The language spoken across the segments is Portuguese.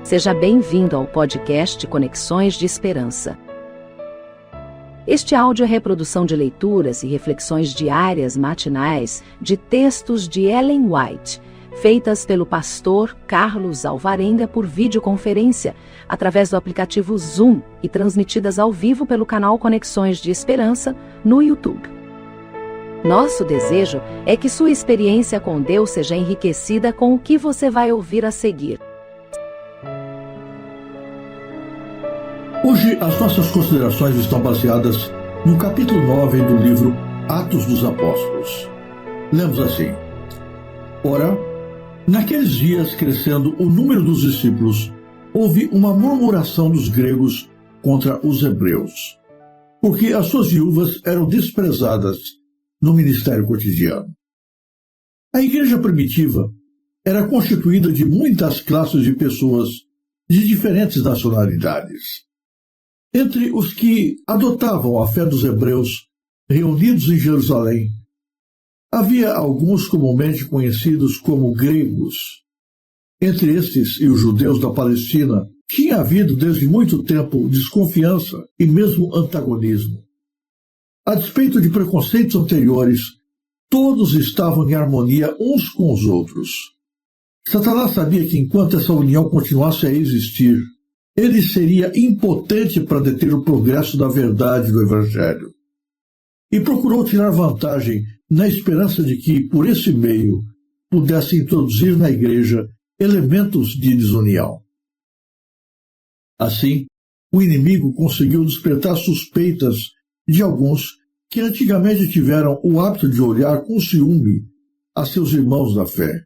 Seja bem-vindo ao podcast Conexões de Esperança. Este áudio é reprodução de leituras e reflexões diárias matinais de textos de Ellen White, feitas pelo pastor Carlos Alvarenga por videoconferência, através do aplicativo Zoom e transmitidas ao vivo pelo canal Conexões de Esperança no YouTube. Nosso desejo é que sua experiência com Deus seja enriquecida com o que você vai ouvir a seguir. Hoje, as nossas considerações estão baseadas no capítulo 9 do livro Atos dos Apóstolos. Lemos assim: Ora, naqueles dias, crescendo o número dos discípulos, houve uma murmuração dos gregos contra os hebreus, porque as suas viúvas eram desprezadas no ministério cotidiano. A igreja primitiva era constituída de muitas classes de pessoas de diferentes nacionalidades. Entre os que adotavam a fé dos hebreus reunidos em Jerusalém, havia alguns comumente conhecidos como gregos. Entre estes e os judeus da Palestina, tinha havido desde muito tempo desconfiança e mesmo antagonismo. A despeito de preconceitos anteriores, todos estavam em harmonia uns com os outros. Satanás sabia que enquanto essa união continuasse a existir, ele seria impotente para deter o progresso da verdade do Evangelho. E procurou tirar vantagem na esperança de que, por esse meio, pudesse introduzir na igreja elementos de desunião. Assim, o inimigo conseguiu despertar suspeitas de alguns que antigamente tiveram o hábito de olhar com ciúme a seus irmãos da fé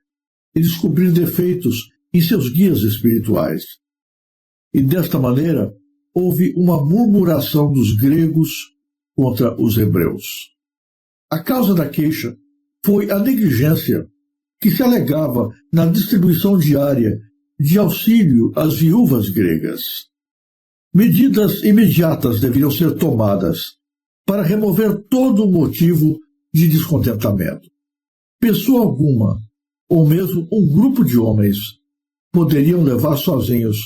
e descobrir defeitos em seus guias espirituais. E desta maneira, houve uma murmuração dos gregos contra os hebreus. A causa da queixa foi a negligência que se alegava na distribuição diária de auxílio às viúvas gregas. Medidas imediatas deveriam ser tomadas para remover todo o motivo de descontentamento. Pessoa alguma, ou mesmo um grupo de homens, poderiam levar sozinhos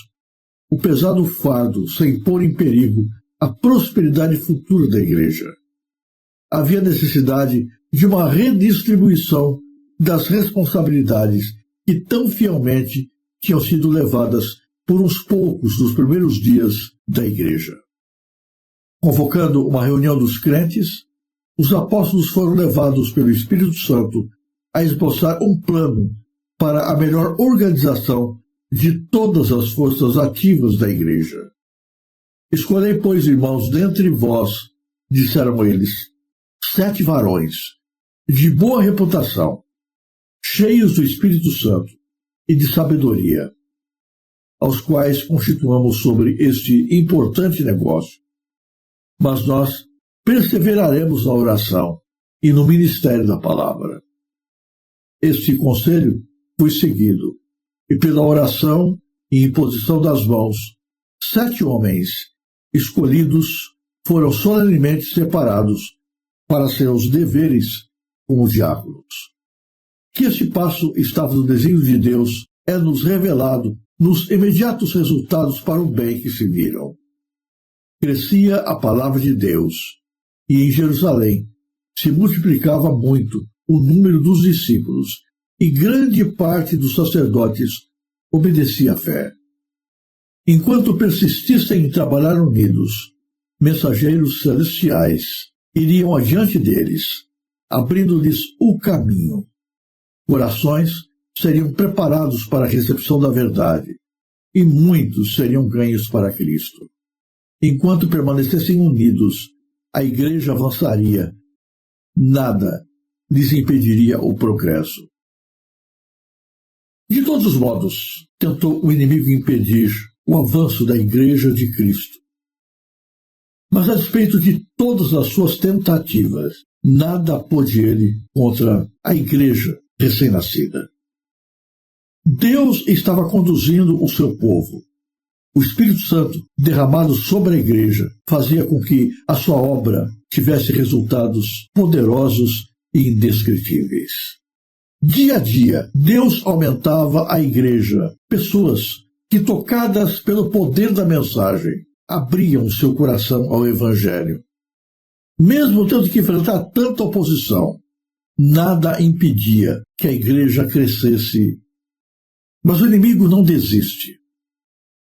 o pesado fardo sem pôr em perigo a prosperidade futura da igreja. Havia necessidade de uma redistribuição das responsabilidades que tão fielmente tinham sido levadas por uns poucos nos primeiros dias da igreja. Convocando uma reunião dos crentes, os apóstolos foram levados pelo Espírito Santo a esboçar um plano para a melhor organização de todas as forças ativas da igreja. Escolhei, pois, irmãos, dentre vós, disseram eles, 7 varões, de boa reputação, cheios do Espírito Santo e de sabedoria, aos quais constituamos sobre este importante negócio. Mas nós perseveraremos na oração e no ministério da palavra. Este conselho foi seguido, e pela oração e imposição das mãos, 7 homens escolhidos foram solenemente separados para seus deveres como diáconos. Que este passo estava no desígnio de Deus é-nos revelado nos imediatos resultados para o bem que se viram. Crescia a palavra de Deus, e em Jerusalém se multiplicava muito o número dos discípulos, e grande parte dos sacerdotes obedecia à fé. Enquanto persistissem em trabalhar unidos, mensageiros celestiais iriam adiante deles, abrindo-lhes o caminho. Corações seriam preparados para a recepção da verdade, e muitos seriam ganhos para Cristo. Enquanto permanecessem unidos, a igreja avançaria. Nada lhes impediria o progresso. De todos os modos, tentou o inimigo impedir o avanço da Igreja de Cristo. Mas, a despeito de todas as suas tentativas, nada pôde ele contra a Igreja recém-nascida. Deus estava conduzindo o seu povo. O Espírito Santo, derramado sobre a Igreja, fazia com que a sua obra tivesse resultados poderosos e indescritíveis. Dia a dia, Deus aumentava a Igreja, pessoas que, tocadas pelo poder da mensagem, abriam seu coração ao Evangelho. Mesmo tendo que enfrentar tanta oposição, nada impedia que a igreja crescesse. Mas o inimigo não desiste.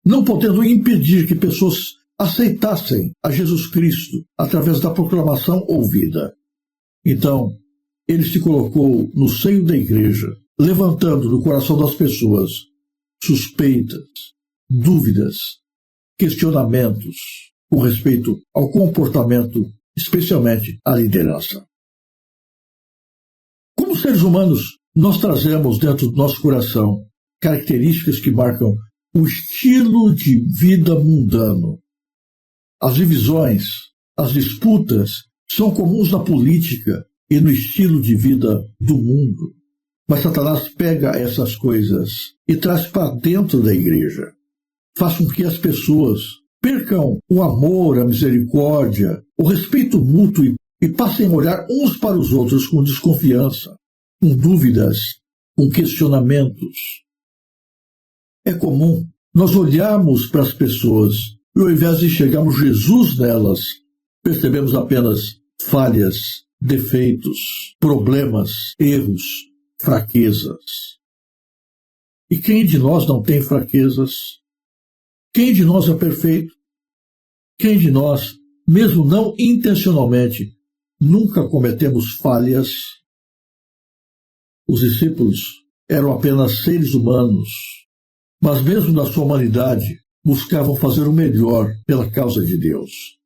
Não podendo impedir que pessoas aceitassem a Jesus Cristo através da proclamação ouvida. Então, ele se colocou no seio da igreja, levantando no coração das pessoas suspeitas, dúvidas, questionamentos com respeito ao comportamento, especialmente à liderança. Como seres humanos, nós trazemos dentro do nosso coração características que marcam o estilo de vida mundano. As divisões, as disputas são comuns na política e no estilo de vida do mundo. Mas Satanás pega essas coisas e traz para dentro da igreja. Faz com que as pessoas percam o amor, a misericórdia, o respeito mútuo e passem a olhar uns para os outros com desconfiança, com dúvidas, com questionamentos. É comum nós olharmos para as pessoas e, ao invés de enxergarmos Jesus nelas, percebemos apenas falhas, defeitos, problemas, erros, fraquezas. E quem de nós não tem fraquezas? Quem de nós é perfeito? Quem de nós, mesmo não intencionalmente, nunca cometemos falhas? Os discípulos eram apenas seres humanos, mas mesmo na sua humanidade, buscavam fazer o melhor pela causa de Deus.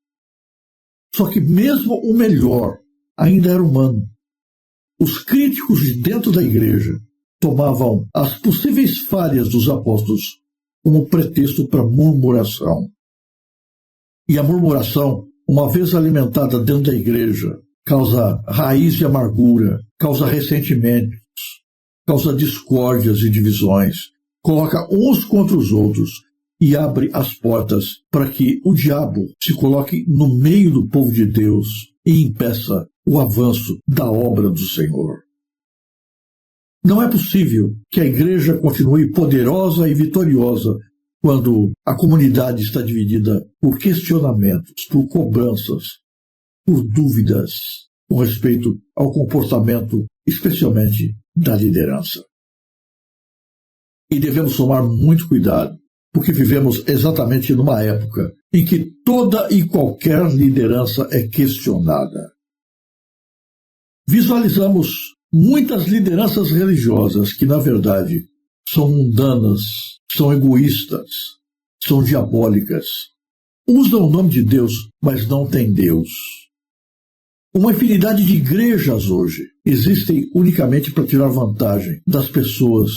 Só que mesmo o melhor ainda era humano. Os críticos de dentro da igreja tomavam as possíveis falhas dos apóstolos como pretexto para murmuração. E a murmuração, uma vez alimentada dentro da igreja, causa raiz de amargura, causa ressentimentos, causa discórdias e divisões, coloca uns contra os outros e abre as portas para que o diabo se coloque no meio do povo de Deus e impeça o avanço da obra do Senhor. Não é possível que a igreja continue poderosa e vitoriosa quando a comunidade está dividida por questionamentos, por cobranças, por dúvidas com respeito ao comportamento, especialmente da liderança. E devemos tomar muito cuidado, porque vivemos exatamente numa época em que toda e qualquer liderança é questionada. Visualizamos muitas lideranças religiosas que, na verdade, são mundanas, são egoístas, são diabólicas. Usam o nome de Deus, mas não têm Deus. Uma infinidade de igrejas hoje existem unicamente para tirar vantagem das pessoas,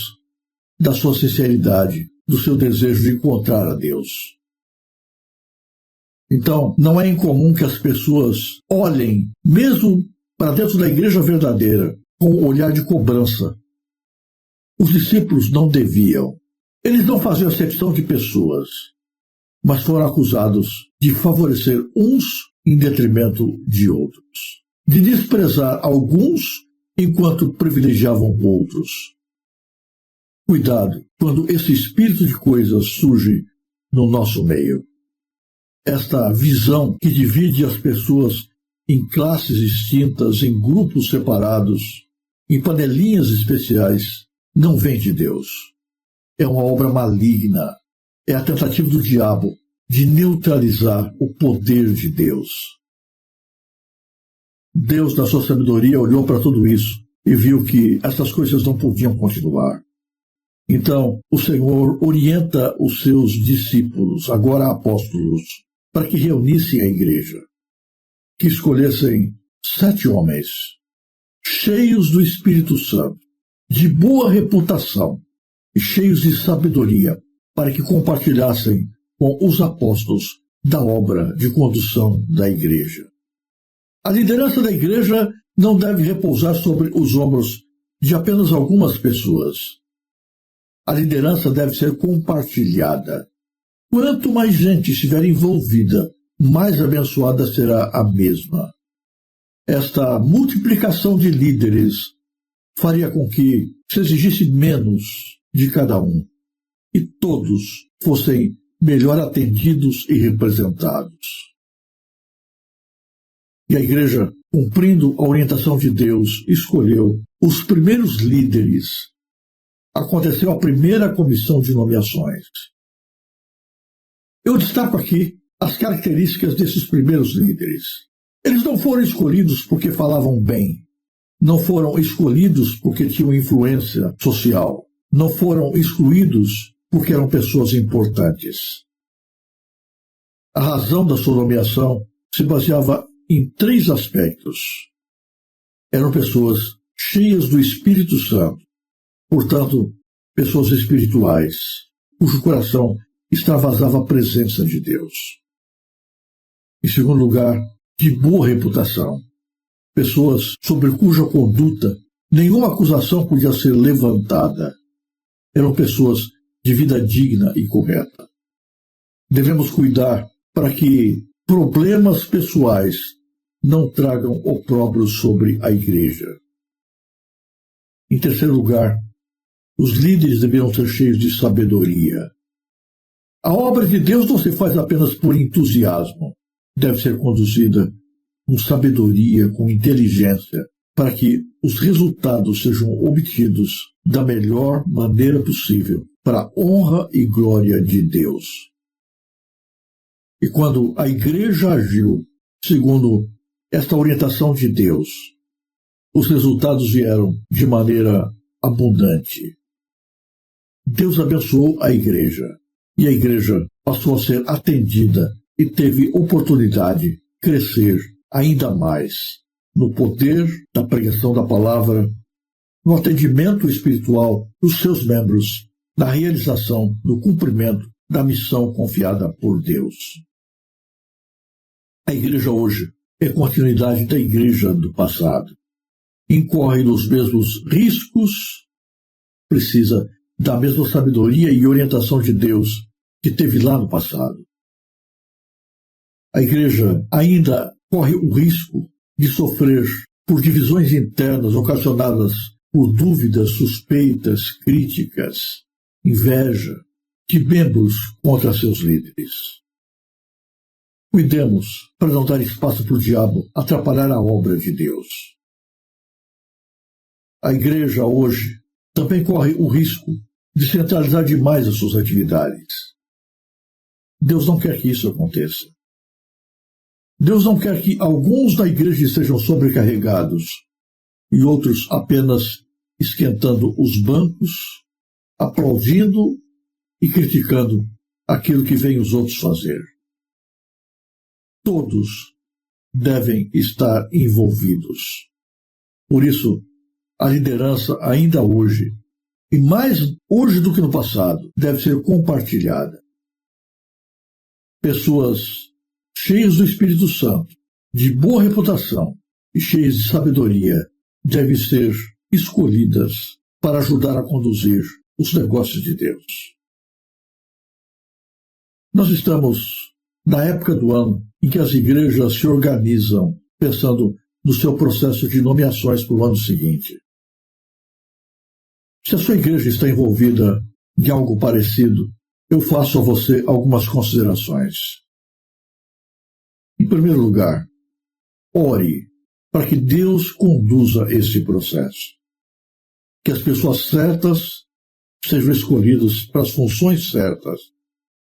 da sua sinceridade, do seu desejo de encontrar a Deus. Então, não é incomum que as pessoas olhem, mesmo para dentro da igreja verdadeira, com um olhar de cobrança. Os discípulos não deviam. Eles não faziam acepção de pessoas, mas foram acusados de favorecer uns em detrimento de outros, de desprezar alguns enquanto privilegiavam outros. Cuidado quando esse espírito de coisas surge no nosso meio. Esta visão que divide as pessoas em classes distintas, em grupos separados, em panelinhas especiais, não vem de Deus. É uma obra maligna. É a tentativa do diabo de neutralizar o poder de Deus. Deus, na sua sabedoria, olhou para tudo isso e viu que essas coisas não podiam continuar. Então, o Senhor orienta os seus discípulos, agora apóstolos, para que reunissem a igreja, que escolhessem 7 homens, cheios do Espírito Santo, de boa reputação e cheios de sabedoria, para que compartilhassem com os apóstolos da obra de condução da igreja. A liderança da igreja não deve repousar sobre os ombros de apenas algumas pessoas. A liderança deve ser compartilhada. Quanto mais gente estiver envolvida, mais abençoada será a mesma. Esta multiplicação de líderes faria com que se exigisse menos de cada um. e todos fossem melhor atendidos e representados. E a igreja, cumprindo a orientação de Deus, escolheu os primeiros líderes. Aconteceu a primeira comissão de nomeações. Eu destaco aqui as características desses primeiros líderes. Eles não foram escolhidos porque falavam bem. Não foram escolhidos porque tinham influência social. Não foram excluídos porque eram pessoas importantes. A razão da sua nomeação se baseava em 3 aspectos. Eram pessoas cheias do Espírito Santo, portanto, pessoas espirituais, cujo coração extravasava a presença de Deus. Em segundo lugar, de boa reputação, pessoas sobre cuja conduta nenhuma acusação podia ser levantada. Eram pessoas de vida digna e correta. Devemos cuidar para que problemas pessoais não tragam opróbrio sobre a igreja. Em terceiro lugar, os líderes deveriam ser cheios de sabedoria. A obra de Deus não se faz apenas por entusiasmo. Deve ser conduzida com sabedoria, com inteligência, para que os resultados sejam obtidos da melhor maneira possível, para a honra e glória de Deus. E quando a igreja agiu segundo esta orientação de Deus, os resultados vieram de maneira abundante. Deus abençoou a igreja, e a igreja passou a ser atendida e teve oportunidade de crescer ainda mais no poder da pregação da palavra, no atendimento espiritual dos seus membros, na realização do cumprimento da missão confiada por Deus. A igreja hoje é continuidade da igreja do passado. Incorre nos mesmos riscos, precisa da mesma sabedoria e orientação de Deus que teve lá no passado. A igreja ainda corre o risco de sofrer por divisões internas ocasionadas por dúvidas, suspeitas, críticas, inveja de membros contra seus líderes. Cuidemos para não dar espaço para o diabo atrapalhar a obra de Deus. A igreja hoje também corre o risco de centralizar demais as suas atividades. Deus não quer que isso aconteça. Deus não quer que alguns da igreja sejam sobrecarregados e outros apenas esquentando os bancos, aplaudindo e criticando aquilo que vêm os outros fazer. Todos devem estar envolvidos. Por isso, a liderança ainda hoje, e mais hoje do que no passado, deve ser compartilhada. Pessoas cheias do Espírito Santo, de boa reputação e cheias de sabedoria, devem ser escolhidas para ajudar a conduzir os negócios de Deus. Nós estamos na época do ano em que as igrejas se organizam pensando no seu processo de nomeações para o ano seguinte. Se a sua igreja está envolvida em algo parecido, eu faço a você algumas considerações. Em primeiro lugar, ore para que Deus conduza esse processo. Que as pessoas certas sejam escolhidas para as funções certas,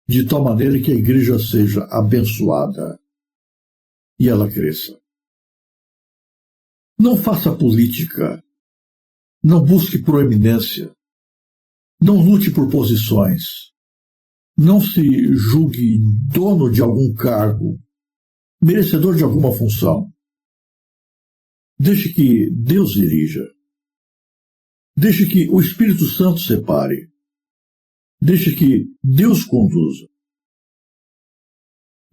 de tal maneira que a igreja seja abençoada e ela cresça. Não faça política. Não busque proeminência. Não lute por posições. Não se julgue dono de algum cargo, merecedor de alguma função. Deixe que Deus dirija. Deixe que o Espírito Santo separe. Deixe que Deus conduza.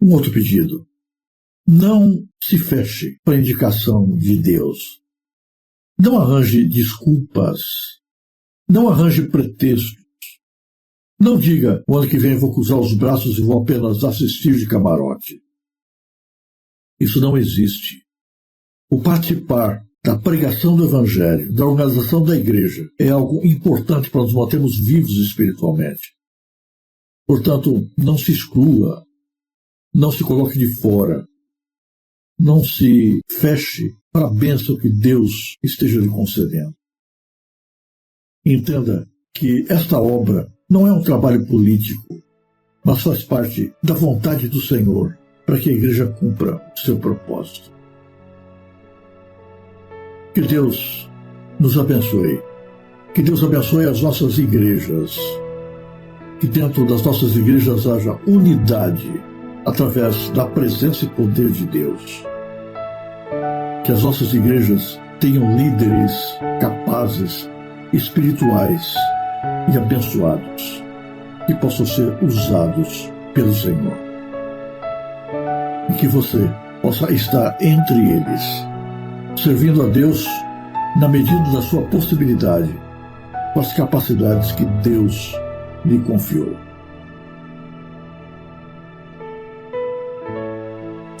Um outro pedido. Não se feche para a indicação de Deus. Não arranje desculpas. Não arranje pretextos. Não diga, o ano que vem vou cruzar os braços e vou apenas assistir de camarote. Isso não existe. O participar da pregação do Evangelho, da organização da igreja, é algo importante para nos mantermos vivos espiritualmente. Portanto, não se exclua, não se coloque de fora, não se feche para a bênção que Deus esteja lhe concedendo. Entenda que esta obra não é um trabalho político, mas faz parte da vontade do Senhor para que a igreja cumpra o seu propósito. Que Deus nos abençoe. Que Deus abençoe as nossas igrejas. Que dentro das nossas igrejas haja unidade através da presença e poder de Deus. Que as nossas igrejas tenham líderes capazes, espirituais e abençoados, que possam ser usados pelo Senhor. E que você possa estar entre eles, servindo a Deus na medida da sua possibilidade, com as capacidades que Deus lhe confiou.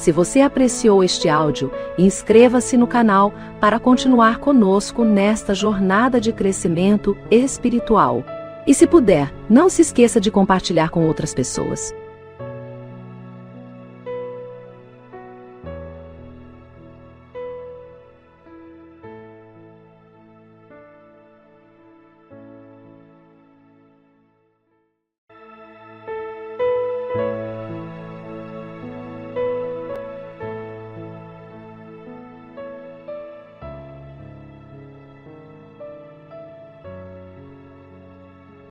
Se você apreciou este áudio, inscreva-se no canal para continuar conosco nesta jornada de crescimento espiritual. E se puder, não se esqueça de compartilhar com outras pessoas.